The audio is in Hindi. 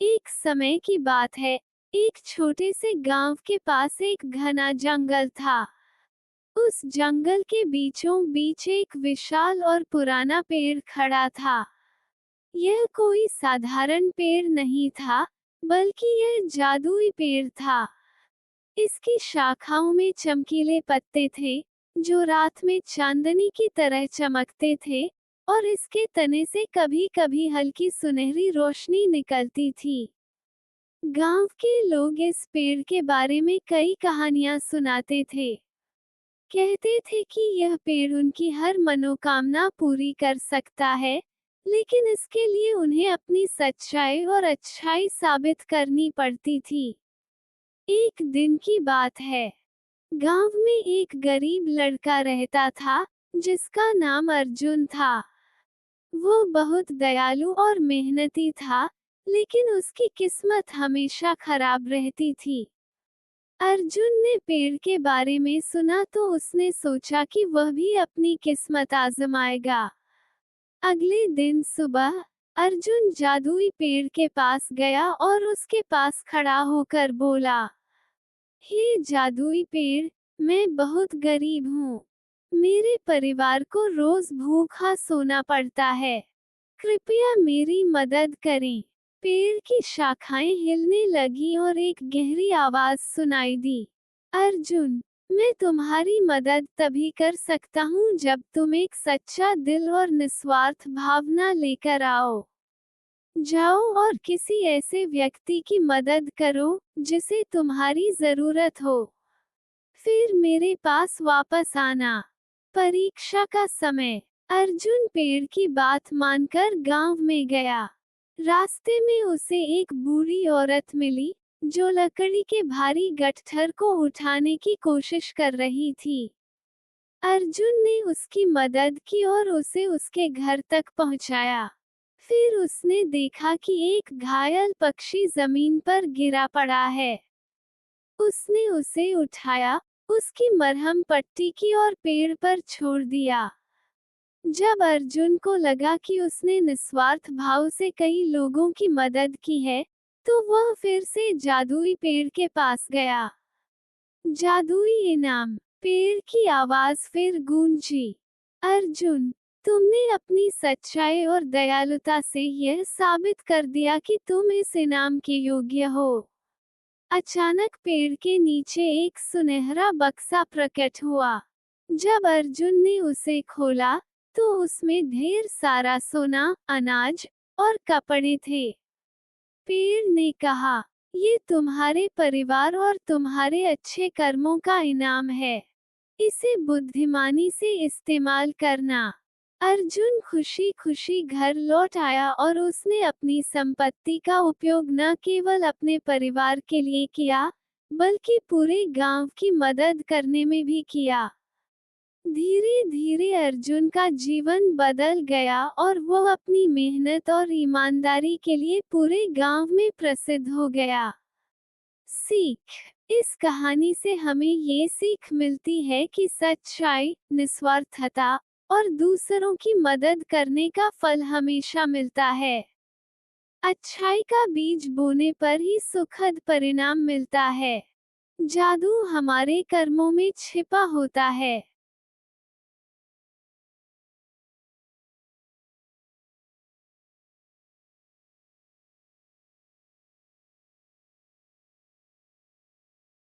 एक समय की बात है। एक छोटे से गांव के पास एक घना जंगल था। उस जंगल के बीचों बीच एक विशाल और पुराना पेड़ खड़ा था। यह कोई साधारण पेड़ नहीं था, बल्कि यह जादुई पेड़ था। इसकी शाखाओं में चमकीले पत्ते थे, जो रात में चांदनी की तरह चमकते थे, और इसके तने से कभी-कभी हल्की सुनहरी रोशनी निकलती थी। गांव के लोग इस पेड़ के बारे में कई कहानियां सुनाते थे। कहते थे कि यह पेड़ उनकी हर मनोकामना पूरी कर सकता है, लेकिन इसके लिए उन्हें अपनी सच्चाई और अच्छाई साबित करनी पड़ती थी। एक दिन की बात है। गांव में एक गरीब लड़का रहता था, जिसका नाम अर्जुन था। वो बहुत दयालु और मेहनती था, लेकिन उसकी किस्मत हमेशा खराब रहती थी। अर्जुन ने पेड़ के बारे में सुना तो उसने सोचा कि वह भी अपनी किस्मत आजमाएगा। अगले दिन सुबह, अर्जुन जादुई पेड़ के पास गया और उसके पास खड़ा होकर बोला, हे जादुई पेड़, मैं बहुत गरीब हूँ। मेरे परिवार को रोज भूखा सोना पड़ता है। कृपया मेरी मदद करें। पेड़ की शाखाएं हिलने लगी और एक गहरी आवाज सुनाई दी। अर्जुन, मैं तुम्हारी मदद तभी कर सकता हूँ जब तुम एक सच्चा दिल और निस्वार्थ भावना लेकर आओ। जाओ और किसी ऐसे व्यक्ति की मदद करो, जिसे तुम्हारी जरूरत हो। फिर मेरे पास वापस आना। परीक्षा का समय। अर्जुन पेड़ की बात मानकर गांव में गया। रास्ते में उसे एक बूढ़ी औरत मिली, जो लकड़ी के भारी गट्ठर को उठाने की कोशिश कर रही थी। अर्जुन ने उसकी मदद की और उसे उसके घर तक पहुंचाया। फिर उसने देखा कि एक घायल पक्षी जमीन पर गिरा पड़ा है। उसने उसे उठाया, उसकी मरहम पट्टी की और पेड़ पर छोड़ दिया। जब अर्जुन को लगा कि उसने निस्वार्थ भाव से कई लोगों की मदद की है, तो वह फिर से जादुई पेड़ के पास गया। जादुई इनाम। पेड़ की आवाज फिर गूंजी। अर्जुन, तुमने अपनी सच्चाई और दयालुता से यह साबित कर दिया कि तुम इस इनाम के योग्य हो। अचानक पेड़ के नीचे एक सुनहरा बक्सा प्रकट हुआ। जब अर्जुन ने उसे खोला, तो उसमें ढेर सारा सोना, अनाज और कपड़े थे। पेड़ ने कहा, ये तुम्हारे परिवार और तुम्हारे अच्छे कर्मों का इनाम है। इसे बुद्धिमानी से इस्तेमाल करना। अर्जुन खुशी खुशी घर लौट आया और उसने अपनी संपत्ति का उपयोग न केवल अपने परिवार के लिए किया, बल्कि पूरे गांव की मदद करने में भी किया। धीरे धीरे अर्जुन का जीवन बदल गया और वह अपनी मेहनत और ईमानदारी के लिए पूरे गांव में प्रसिद्ध हो गया। सीख। इस कहानी से हमें ये सीख मिलती है कि सच्चाई, निस्वार्थता और दूसरों की मदद करने का फल हमेशा मिलता है। अच्छाई का बीज बोने पर ही सुखद परिणाम मिलता है। जादू हमारे कर्मों में छिपा होता है।